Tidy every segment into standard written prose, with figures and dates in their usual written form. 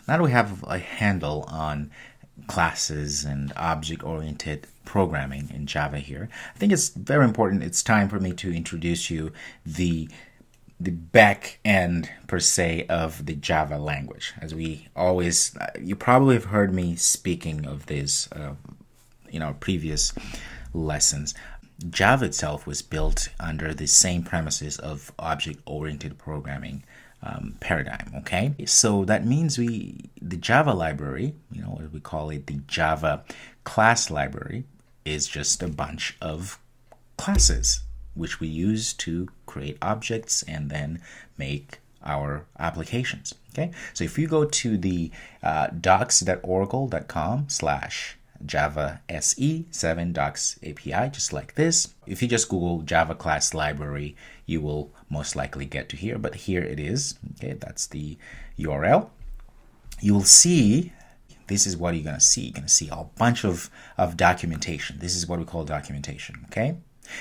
now that we have a handle on classes and object-oriented programming in Java here, I think it's very important. It's time for me to introduce you the back end per se of the Java language. As we always, you probably have heard me speaking of this in our previous lessons. Java itself was built under the same premises of object-oriented programming paradigm. Okay, so that means the Java library, we call it the Java class library, is just a bunch of classes which we use to create objects and then make our applications. Okay, so if you go to the docs.oracle.com/Java SE7 docs API, just like this. If you just Google Java class library, you will most likely get to here, but here it is. Okay, that's the URL. You will see, this is what you're going to see. You're going to see a bunch of documentation. This is what we call documentation. Okay,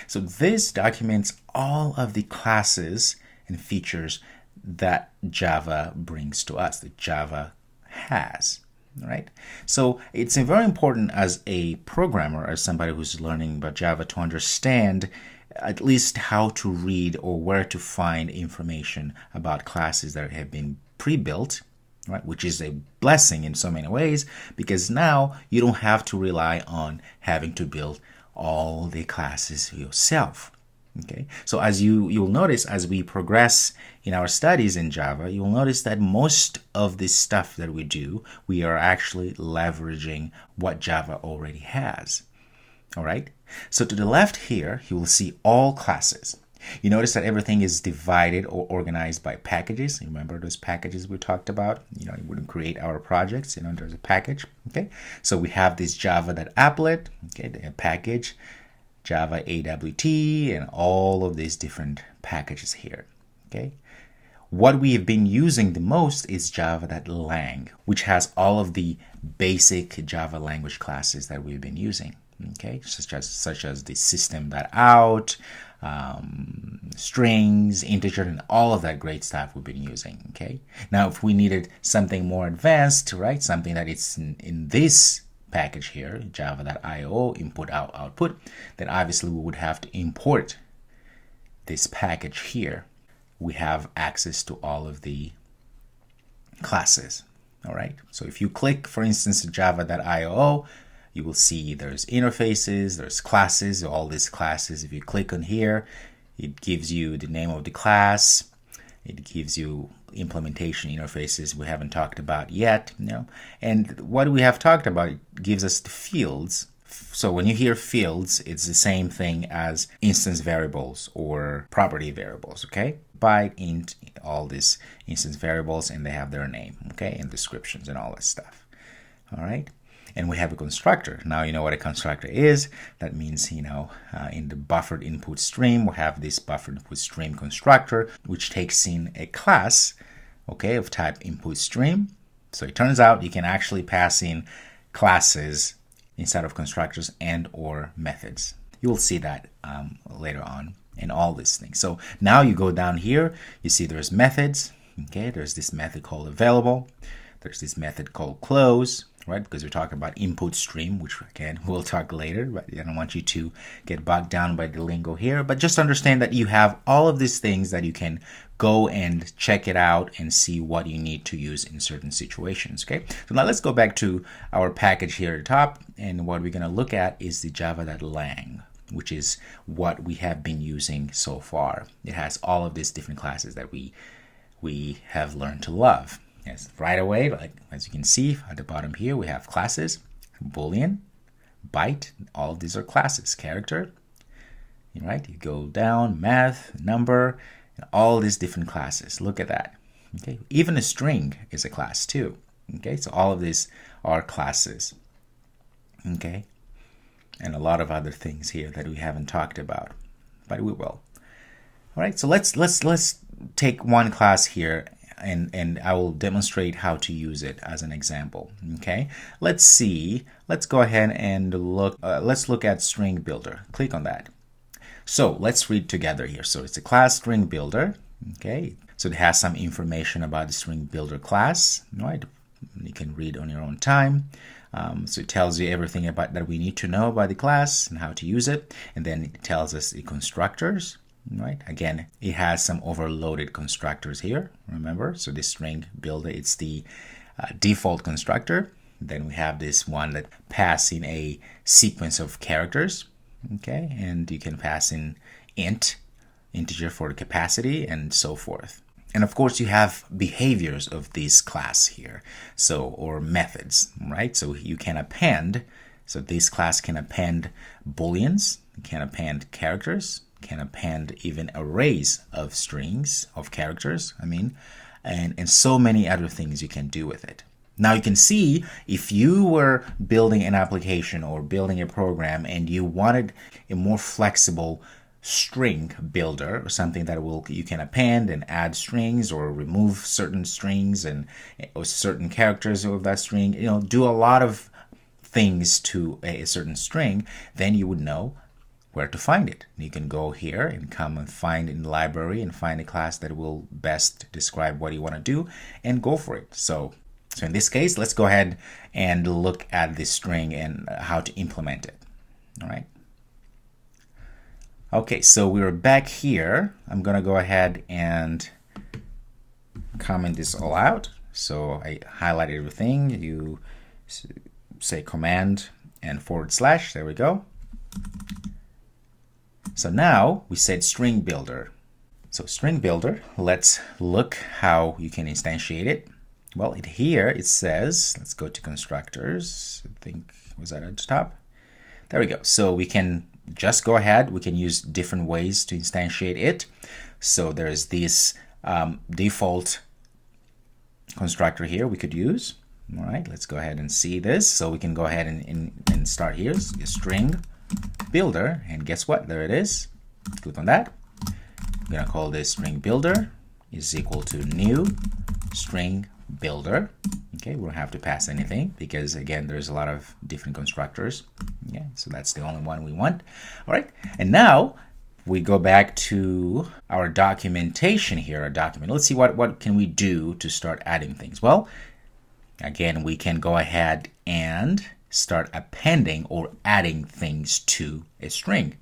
so this documents all of the classes and features that Java brings to us, that Java has. Right? So it's very important as a programmer, as somebody who's learning about Java, to understand at least how to read or where to find information about classes that have been pre-built, right? Which is a blessing in so many ways, because now you don't have to rely on having to build all the classes yourself. Okay, so as you'll notice, as we progress in our studies in Java, you'll notice that most of this stuff that we do, we are actually leveraging what Java already has. All right, so to the left here, you will see all classes. You notice that everything is divided or organized by packages. Remember those packages we talked about? You wouldn't create our projects, there's a package. Okay, so we have this java.applet, okay, the package, Java AWT, and all of these different packages here. Okay, what we have been using the most is java.lang, which has all of the basic Java language classes that we've been using. Okay, such as the system.out, strings, integer, and all of that great stuff we've been using. Okay, now if we needed something more advanced, right, something that is in this package here, java.io, input out output, then obviously we would have to import this package here. We have access to all of the classes. All right, so if you click, for instance, java.io, you will see there's interfaces, there's classes, all these classes. If you click on here, it gives you the name of the class, it gives you implementation interfaces we haven't talked about yet, and what we have talked about, it gives us the fields. So when you hear fields, it's the same thing as instance variables or property variables. Okay, byte, int, all these instance variables, and they have their name, okay, and descriptions and all that stuff. All right, and we have a constructor. Now you know what a constructor is. That means, in the buffered input stream, we have this buffered input stream constructor, which takes in a class, okay, of type input stream. So it turns out you can actually pass in classes instead of constructors and or methods. You will see that later on in all these things. So now you go down here, you see there's methods. Okay, there's this method called available. There's this method called close, right? Because we're talking about input stream, which again, we'll talk later, but I don't want you to get bogged down by the lingo here. But just understand that you have all of these things that you can go and check it out and see what you need to use in certain situations. Okay, so now let's go back to our package here at the top, and what we're going to look at is the java.lang, which is what we have been using so far. It has all of these different classes that we have learned to love. Yes, right away, like as you can see at the bottom here, we have classes, boolean, byte, all of these are classes, character, right? You go down, math, number, and all these different classes. Look at that. Okay, even a string is a class too. Okay, so all of these are classes. Okay, and a lot of other things here that we haven't talked about, but we will. All right, so let's take one class here, and I will demonstrate how to use it as an example. Okay, let's see. Let's go ahead and look. Let's look at Stringbuilder. Click on that. So let's read together here. So it's a class Stringbuilder. Okay, so it has some information about the Stringbuilder class. Right, You can read on your own time. So it tells you everything about that we need to know about the class and how to use it. And then it tells us the constructors, right? Again, it has some overloaded constructors here, remember? So the string builder, it's the default constructor. Then we have this one that pass in a sequence of characters, okay? And you can pass in integer for the capacity, and so forth. And of course, you have behaviors of this class here, or methods, right? So you can append. So this class can append booleans, can append characters, can append even arrays of strings, of characters, and so many other things you can do with it. Now you can see if you were building an application or building a program and you wanted a more flexible string builder, or something that you can append and add strings or remove certain strings or certain characters of that string, do a lot of things to a certain string, then you would know where to find it. You can go here and come and find in the library and find a class that will best describe what you want to do and go for it. So in this case, let's go ahead and look at this string and how to implement it. All right. Okay, so we're back here. I'm going to go ahead and comment this all out. So I highlighted everything. You say command and /. There we go. So now we said string builder. So string builder, let's look how you can instantiate it. Well, here it says, let's go to constructors. I think, was that at the top? There we go. So we can just go ahead. We can use different ways to instantiate it. So there's this default constructor here we could use. All right, let's go ahead and see this. So we can go ahead and start here, string builder, and guess what? There it is. Click on that. I'm gonna call this string builder is equal to new string builder. Okay, we don't have to pass anything because again, there's a lot of different constructors. Yeah, so that's the only one we want. All right, and now we go back to our documentation here, our document. Let's see what can we do to start adding things. Well, again, we can go ahead and start appending or adding things to a string.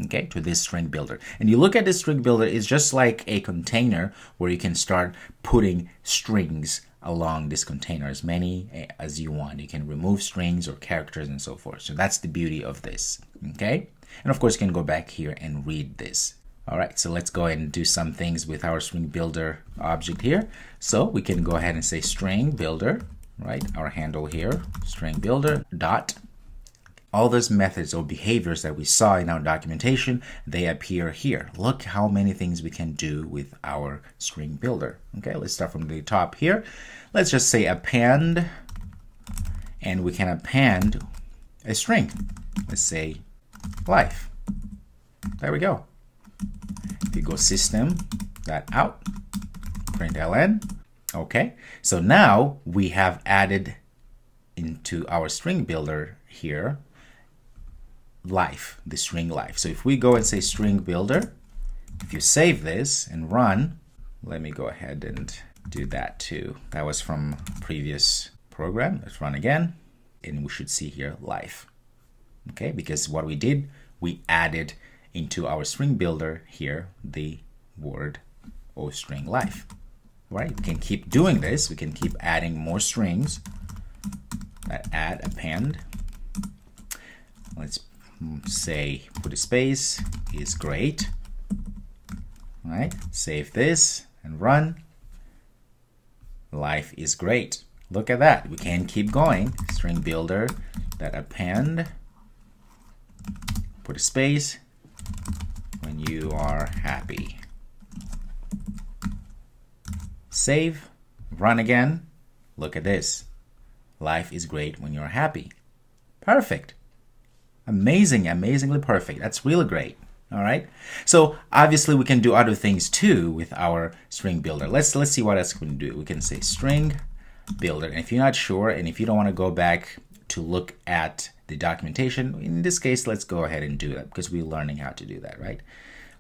Okay, to this string builder. And you look at this string builder, it's just like a container where you can start putting strings along this container, as many as you want. You can remove strings or characters and so forth. So that's the beauty of this. Okay, and of course you can go back here and read this. All right, so let's go ahead and do some things with our string builder object here. So we can go ahead and say string builder, right? Our handle here, string builder dot. All those methods or behaviors that we saw in our documentation, they appear here. Look how many things we can do with our string builder. Okay, let's start from the top here. Let's just say append, and we can append a string. Let's say life. There we go. If you go system.out, println. Okay, so now we have added into our string builder here life, the string life. So if we go and say string builder, if you save this and run, let me go ahead and do that too. That was from previous program. Let's run again, and we should see here life. Okay, because what we did, we added into our string builder here the word or string life. Right? We can keep doing this. We can keep adding more strings. Add append. Let's say put a space is great. All right, save this and run. Life is great. Look at that. We can keep going. String builder that append, put a space when you are happy. Save, run again. Look at this. Life is great when you're happy. Perfect. Amazing, amazingly perfect. That's really great. All right. So obviously we can do other things too with our string builder. Let's see what else we can do. We can say string builder. And if you're not sure, and if you don't want to go back to look at the documentation, in this case, let's go ahead and do that because we're learning how to do that, right?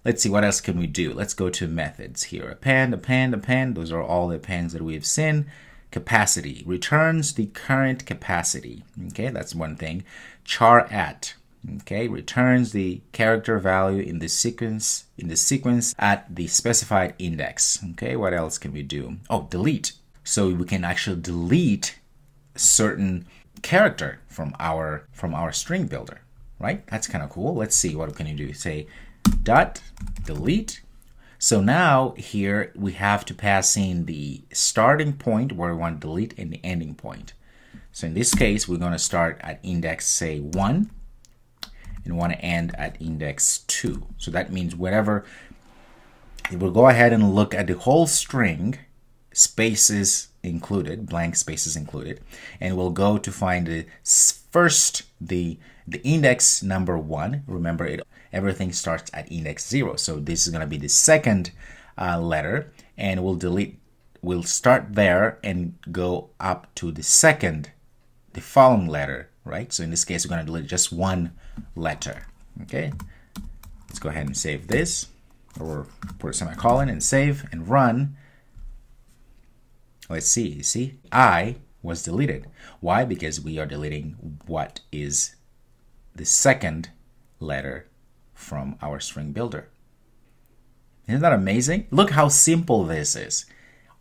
Let's see what else can we do. Let's go to methods here. Append, append, append. Those are all the appends that we've seen. capacity, returns the current capacity. Okay, that's one thing. Char at, okay, returns the character value in the sequence at the specified index. Okay, what else can we do? Oh, delete. So we can actually delete certain character from our string builder, right? That's kind of cool. Let's see, what can you do? Say dot delete. So now here we have to pass in the starting point where we want to delete and the ending point. So in this case, we're going to start at index, say 1, and want to end at index 2. So that means whatever, we'll go ahead and look at the whole string, spaces included, blank spaces included, and we'll go to find the first, the index number 1. Remember, everything starts at index 0. So this is going to be the second letter, and we'll start there and go up to the following letter, right? So in this case, we're going to delete just one letter. Okay, let's go ahead and save this, or put a semicolon and save and run. Let's see, you see, I was deleted. Why? Because we are deleting what is the second letter from our string builder. Isn't that amazing? Look how simple this is.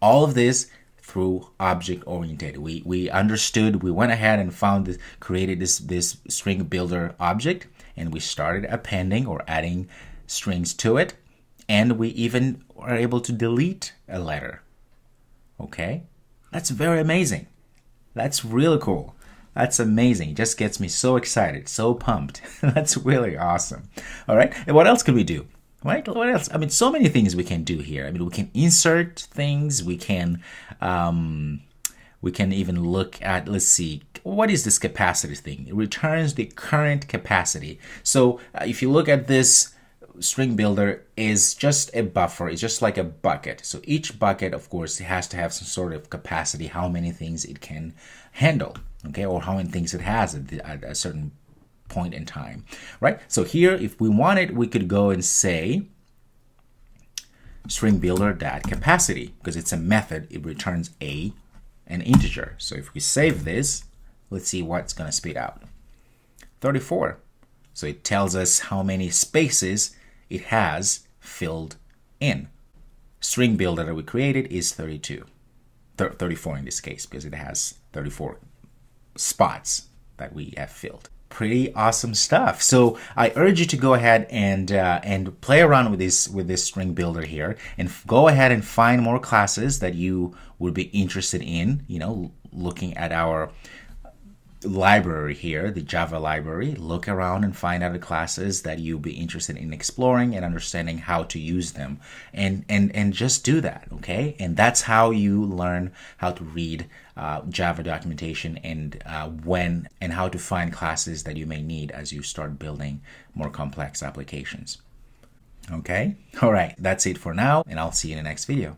All of this through object oriented. We understood, we went ahead and created this string builder object, and we started appending or adding strings to it, and we even are able to delete a letter. Okay, that's very amazing. That's really cool. That's amazing. It just gets me so excited, so pumped. That's really awesome. All right, and what else could we do? Right? What else? I mean, so many things we can do here. I mean, we can insert things. We can even look at, let's see, what is this capacity thing? It returns the current capacity. So if you look at this, string builder is just a buffer. It's just like a bucket. So each bucket, of course, it has to have some sort of capacity, how many things it can handle, okay, or how many things it has at a certain point in time, right? So here, if we wanted, we could go and say string builder dot capacity, because it's a method. It returns an integer. So if we save this, let's see what's going to spit out. 34. So it tells us how many spaces it has filled in. String builder that we created is 32. 34 in this case, because it has 34 spots that we have filled. Pretty awesome stuff. So I urge you to go ahead and play around with this string builder here, and go ahead and find more classes that you would be interested in. You know, looking at our library here, the Java library. Look around and find out the classes that you'll be interested in exploring and understanding how to use them, and just do that, okay? And that's how you learn how to read Java documentation, and how to find classes that you may need as you start building more complex applications. Okay? All right, that's it for now, and I'll see you in the next video.